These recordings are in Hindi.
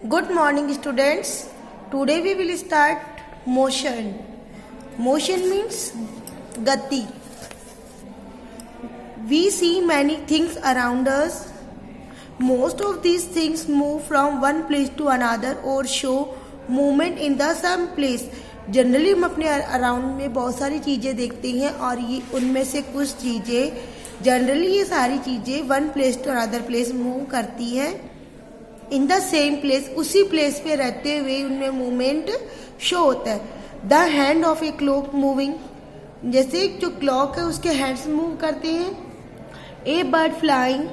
Good morning, students. Today we will start motion. Motion means gati. We see many things around us. Most of these things move from one place to another or show movement in the same place. Generally हम अपने अराउंड में बहुत सारी चीज़ें देखते हैं और ये उनमें से कुछ चीज़ें जनरली ये सारी चीज़ें one place to another place move करती हैं इन द सेम प्लेस. उसी प्लेस पे रहते हुए उनमें मूवमेंट शो होता है. The hand of a clock moving, जैसे जो क्लॉक है उसके हैंड्स मूव करते हैं. A bird flying,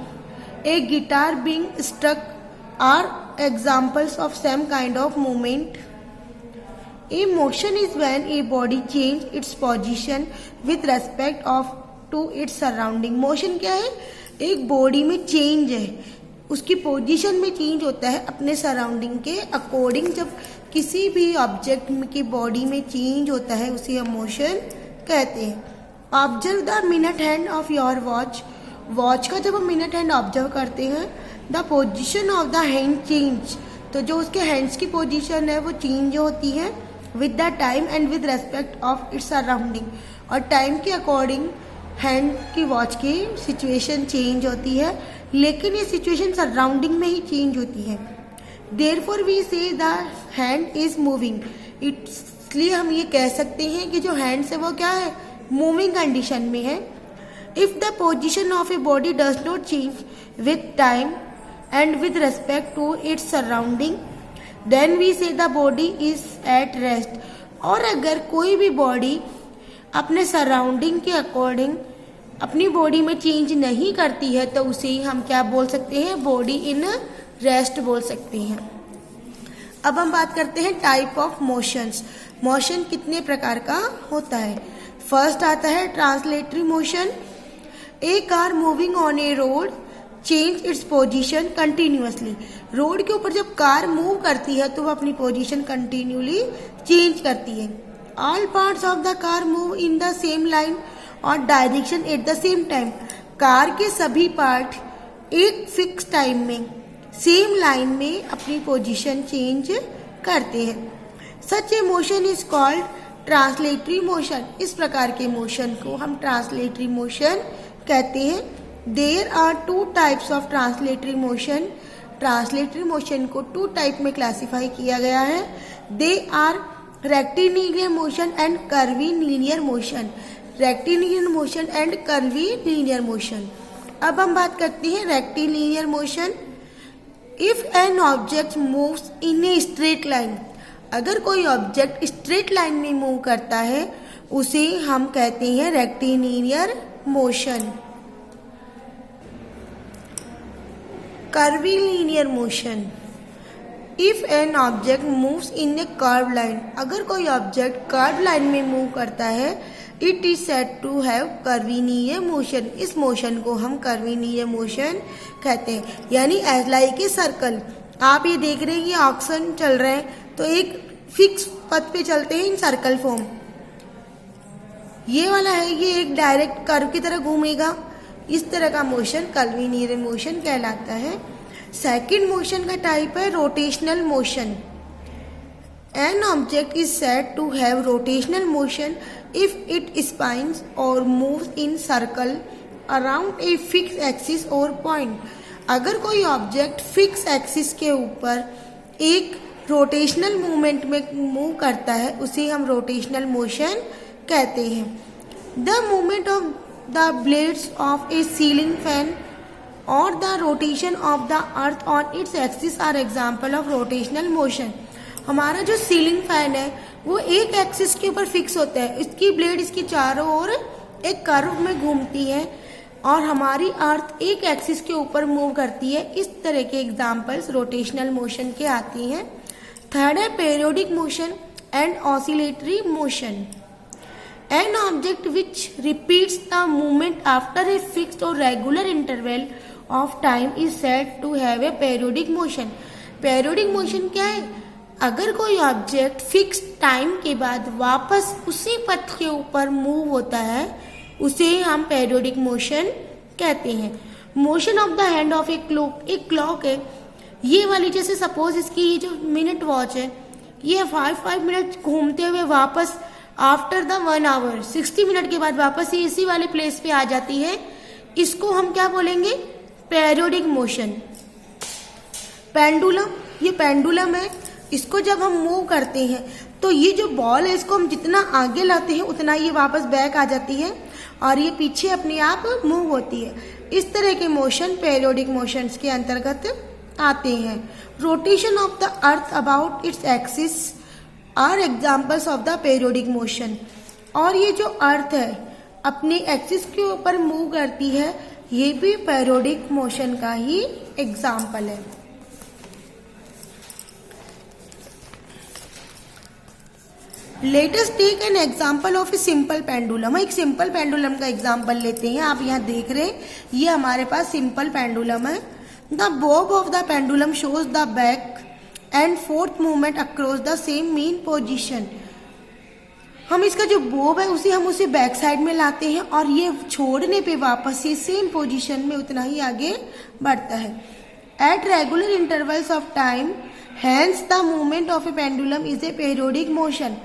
a guitar being struck are examples of same kind of movement. A motion is when a body change its position with respect of to its surrounding. Motion क्या है? एक बॉडी में चेंज है, उसकी पोजीशन में चेंज होता है अपने सराउंडिंग के अकॉर्डिंग. जब किसी भी ऑब्जेक्ट की बॉडी में चेंज होता है उसे हम मोशन कहते हैं. Observe the minute hand of your watch. Watch का जब हम मिनट हैंड ऑब्जर्व करते हैं, the position of the hand change, तो जो उसके हैंड्स की पोजिशन है वो चेंज होती है with the time and with respect of its surrounding. और टाइम के अकॉर्डिंग हैंड की वॉच की सिचुएशन चेंज होती है, लेकिन ये सिचुएशन सराउंडिंग में ही चेंज होती है. Therefore we say the hand is moving. इसलिए हम ये कह सकते हैं कि जो हैंड्स है वो क्या है? मूविंग कंडीशन में है. If the position of a body does not change with time and with respect to its surrounding, then we say the body is at rest. और अगर कोई भी बॉडी अपने सराउंडिंग के अकॉर्डिंग अपनी बॉडी में चेंज नहीं करती है तो उसे हम क्या बोल सकते हैं? बॉडी इन रेस्ट बोल सकते हैं. अब हम बात करते हैं टाइप ऑफ मोशंस. मोशन कितने प्रकार का होता है? फर्स्ट आता है translatory motion. A car moving on A road change its position continuously. Road के ऊपर जब कार मूव करती है तो वो अपनी पोजीशन कंटिन्यूली चेंज करती है. All parts of the car move in the same line और direction at the same time. Car के सभी पार्ट एक फिक्स टाइम में सेम लाइन में अपनी पोजीशन चेंज करते हैं. Such a motion is called translatory motion. इस प्रकार के मोशन को हम ट्रांसलेटरी मोशन कहते हैं. There are two types of translatory motion. Translatory motion को 2 टाइप में क्लासिफाई किया गया है. They are rectilinear motion and curvilinear motion. Rectilinear motion and curvilinear motion. अब हम बात करते हैं rectilinear motion. If an object moves in a straight line, अगर कोई ऑब्जेक्ट स्ट्रेट लाइन में मूव करता है उसे हम कहते हैं rectilinear motion. Curvilinear motion. If an object moves in a curved line, अगर कोई ऑब्जेक्ट कर्व लाइन में मूव करता है, it is said to have curvilinear motion. इस मोशन को हम curvilinear motion कहते हैं. यानी एज लाइक ए सर्कल. आप ये देख रहे हैं ये ऑक्शन चल रहे हैं तो एक फिक्स पथ पे चलते हैं इन सर्कल फॉर्म. ये वाला है ये एक डायरेक्ट कर्व की तरह घूमेगा. इस तरह का मोशन कर्वीलिनियर मोशन कहलाता है. सेकंड मोशन का टाइप है rotational motion. An object is said to have rotational motion if it spins और moves in circle around a fix axis और पॉइंट. अगर कोई ऑब्जेक्ट फिक्स एक्सिस के ऊपर एक रोटेशनल मूवमेंट में मूव करता है उसे हम रोटेशनल मोशन कहते हैं. The movement of the blades of a ceiling fan or the rotation of the earth on its axis are example of rotational motion. हमारा जो सीलिंग फैन है वो एक एक्सिस के ऊपर फिक्स होता है. इसकी ब्लेड इसकी चारों ओर एक कर्व में घूमती है और हमारी अर्थ एक एक्सिस के ऊपर मूव करती है. इस तरह के एग्जाम्पल्स रोटेशनल मोशन के आती हैं. थर्ड है periodic motion and oscillatory motion. An object which repeats the movement after a fixed or regular interval of time is said to have a periodic motion. Periodic motion क्या है? अगर कोई ऑब्जेक्ट फिक्स टाइम के बाद वापस उसी पथ के ऊपर मूव होता है उसे हम पेरियोडिक मोशन कहते हैं. Motion of the hand of a clock. एक क्लॉक है ये वाली जैसे सपोज इसकी ये जो मिनट वॉच है, ये 5 मिनट घूमते हुए वापस आफ्टर द 1 आवर 60 मिनट के बाद वापस ये इसी वाले प्लेस पे आ जाती है। इसको हम क्या बोलेंगे? Periodic motion. पेंडुलम, ये पेंडुलम है, इसको जब हम मूव करते हैं तो ये जो बॉल है इसको हम जितना आगे लाते हैं उतना ये वापस बैक आ जाती है और ये पीछे अपने आप मूव होती है। इस तरह के मोशन पेरियोडिक मोशंस के अंतर्गत आते हैं। Rotation of the earth about its axis are examples of the periodic motion. और ये जो अर्थ है अपने एक्सिस के ऊपर मूव करती है, ये भी पेरियोडिक मोशन का ही एग्जाम्पल है। Let us take an example of a simple pendulum. एक सिंपल पेंडुलम का एग्जाम्पल लेते हैं। आप यहाँ देख रहे हैं, ये हमारे पास सिंपल पेंडुलम है। The bob of the pendulum shows the back and forth movement across the same mean position. हम इसका जो बॉब है उसे बैक साइड में लाते हैं और ये छोड़ने पे वापस ये सेम पोजिशन में उतना ही आगे बढ़ता है। At regular intervals of time, hence the movement of a pendulum is a periodic motion.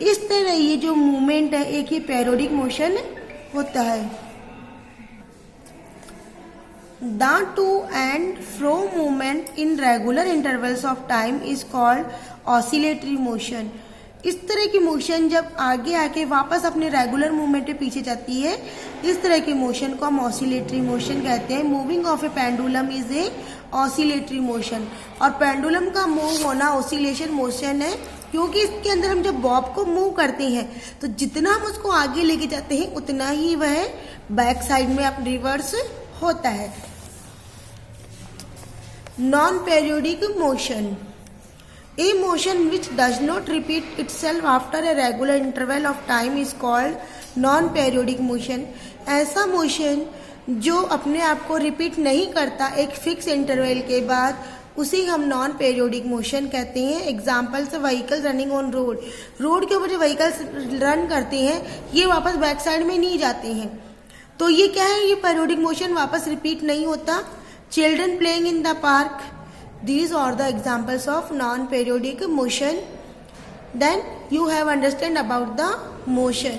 इस तरह ये जो मूवमेंट है एक ही पेरियोडिक मोशन होता है। The two and fro movement in regular intervals of time is called oscillatory motion. इस तरह की मोशन जब आगे आके वापस अपने रेगुलर मूवमेंट पे पीछे जाती है, इस तरह के मोशन को हम ऑसिलेटरी मोशन कहते हैं। Moving of a pendulum is A oscillatory motion. और पेंडुलम का मूव होना ऑसिलेशन मोशन है, क्योंकि इसके अंदर हम जब बॉब को मूव करते हैं तो जितना हम उसको आगे लेके जाते हैं उतना ही वह बैक साइड में अपने रिवर्स होता है। Non periodic motion, a motion which does not repeat itself after a regular interval of time is called non periodic motion। ऐसा मोशन जो अपने आप को रिपीट नहीं करता एक फिक्स इंटरवल के बाद, उसे हम नॉन पेरियोडिक मोशन कहते हैं। Examples vehicle running on road. Road के ऊपर जो व्हीकल्स रन करते हैं ये वापस बैक साइड में नहीं जाते हैं, तो ये क्या है? ये पेरियोडिक मोशन वापस रिपीट नहीं होता। Children playing in the park, these are the examples of non-periodic motion. Then you have understand about the motion.